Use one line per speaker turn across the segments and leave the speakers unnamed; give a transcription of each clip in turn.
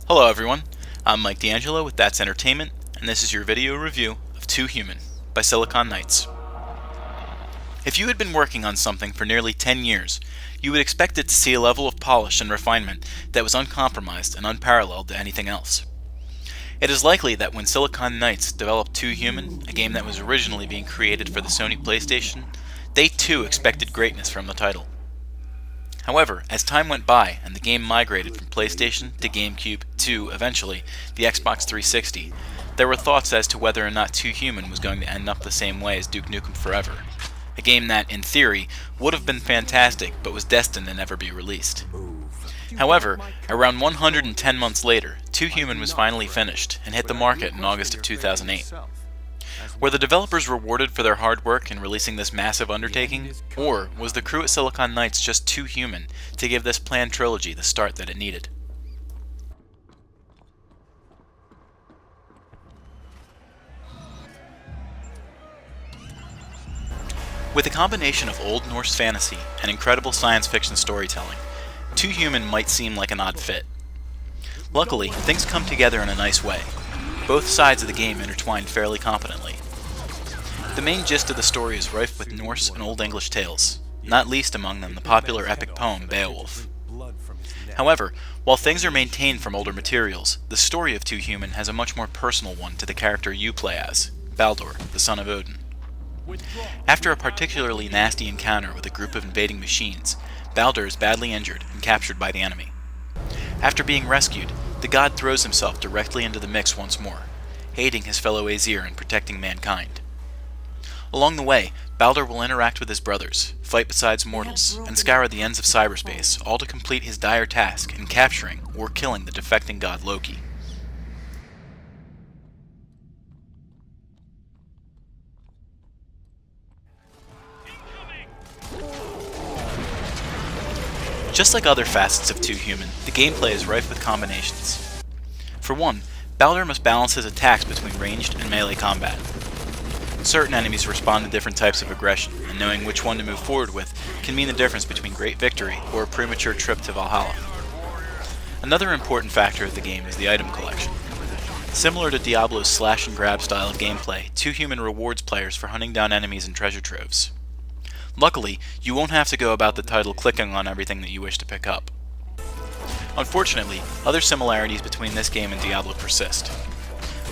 Hello everyone, I'm Mike DeAngelo with That's Entertainment, and this is your video review of Too Human by Silicon Knights. If you had been working on something for nearly 10 years, you would expect it to see a level of polish and refinement that was uncompromised and unparalleled to anything else. It is likely that when Silicon Knights developed Too Human, a game that was originally being created for the Sony PlayStation, they too expected greatness from the title. However, as time went by and the game migrated from PlayStation to GameCube to, eventually, the Xbox 360, there were thoughts as to whether or not Too Human was going to end up the same way as Duke Nukem Forever, a game that, in theory, would have been fantastic but was destined to never be released. However, around 110 months later, Too Human was finally finished and hit the market in August of 2008. Were the developers rewarded for their hard work in releasing this massive undertaking, or was the crew at Silicon Knights just too human to give this planned trilogy the start that it needed? With a combination of Old Norse fantasy and incredible science fiction storytelling, Too Human might seem like an odd fit. Luckily, things come together in a nice way. Both sides of the game intertwine fairly competently. The main gist of the story is rife with Norse and Old English tales, not least among them the popular epic poem Beowulf. However, while things are maintained from older materials, the story of Too Human has a much more personal one to the character you play as, Baldur, the son of Odin. After a particularly nasty encounter with a group of invading machines, Baldur is badly injured and captured by the enemy. After being rescued, the god throws himself directly into the mix once more, aiding his fellow Aesir in protecting mankind. Along the way, Baldur will interact with his brothers, fight beside mortals, and scour the ends of cyberspace, all to complete his dire task in capturing or killing the defecting god Loki. Just like other facets of Too Human, the gameplay is rife with combinations. For one, Baldur must balance his attacks between ranged and melee combat. Certain enemies respond to different types of aggression, and knowing which one to move forward with can mean the difference between great victory or a premature trip to Valhalla. Another important factor of the game is the item collection. Similar to Diablo's slash and grab style of gameplay, Too Human rewards players for hunting down enemies and treasure troves. Luckily, you won't have to go about the title clicking on everything that you wish to pick up. Unfortunately, other similarities between this game and Diablo persist.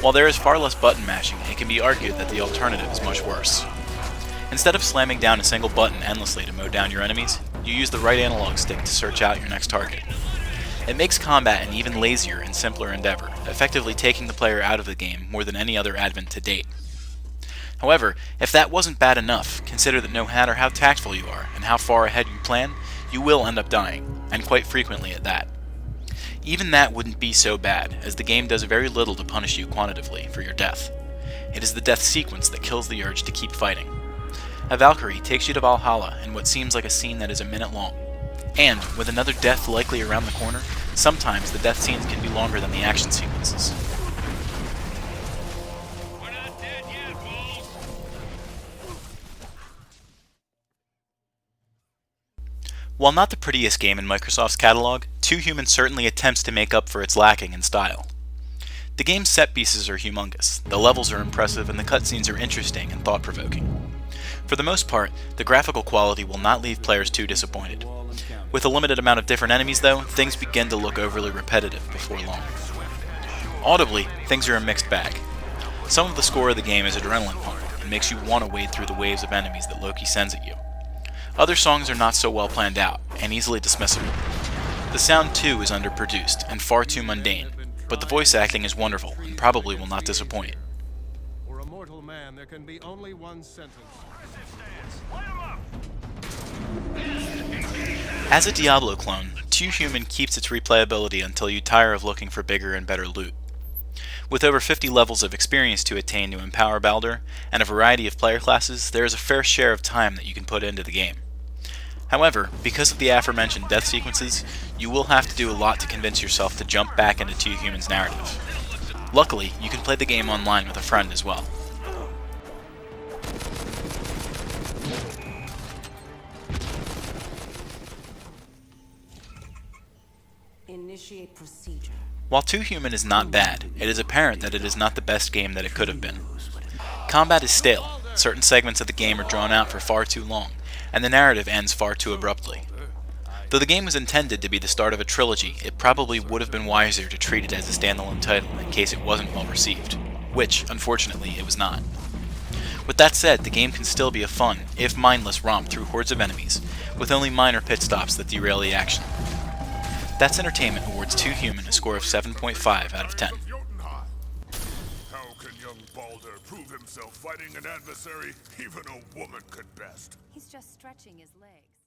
While there is far less button mashing, it can be argued that the alternative is much worse. Instead of slamming down a single button endlessly to mow down your enemies, you use the right analog stick to search out your next target. It makes combat an even lazier and simpler endeavor, effectively taking the player out of the game more than any other advent to date. However, if that wasn't bad enough, consider that no matter how tactful you are and how far ahead you plan, you will end up dying, and quite frequently at that. Even that wouldn't be so bad, as the game does very little to punish you quantitatively for your death. It is the death sequence that kills the urge to keep fighting. A Valkyrie takes you to Valhalla in what seems like a scene that is a minute long. And, with another death likely around the corner, sometimes the death scenes can be longer than the action sequences. While not the prettiest game in Microsoft's catalog, Too Human certainly attempts to make up for its lacking in style. The game's set pieces are humongous, the levels are impressive, and the cutscenes are interesting and thought-provoking. For the most part, the graphical quality will not leave players too disappointed. With a limited amount of different enemies though, things begin to look overly repetitive before long. Audibly, things are a mixed bag. Some of the score of the game is adrenaline pumping and makes you want to wade through the waves of enemies that Loki sends at you. Other songs are not so well planned out, and easily dismissible. The sound too is underproduced, and far too mundane, but the voice acting is wonderful, and probably will not disappoint.
For a mortal man, there can be only one sentence.
As a Diablo clone, Too Human keeps its replayability until you tire of looking for bigger and better loot. With over 50 levels of experience to attain to empower Baldur, and a variety of player classes, there is a fair share of time that you can put into the game. However, because of the aforementioned death sequences, you will have to do a lot to convince yourself to jump back into Too Human's narrative. Luckily, you can play the game online with a friend as well.
Initiate procedure.
While Too Human is not bad, it is apparent that it is not the best game that it could have been. Combat is stale, certain segments of the game are drawn out for far too long, and the narrative ends far too abruptly. Though the game was intended to be the start of a trilogy, it probably would have been wiser to treat it as a standalone title in case it wasn't well received, which, unfortunately, it was not. With that said, the game can still be a fun, if mindless, romp through hordes of enemies, with only minor pit stops that derail the action. That's Entertainment awards Too Human a score of 7.5 out of 10.
How can young Balder prove himself fighting an adversary even a woman could best?
He's just stretching his legs.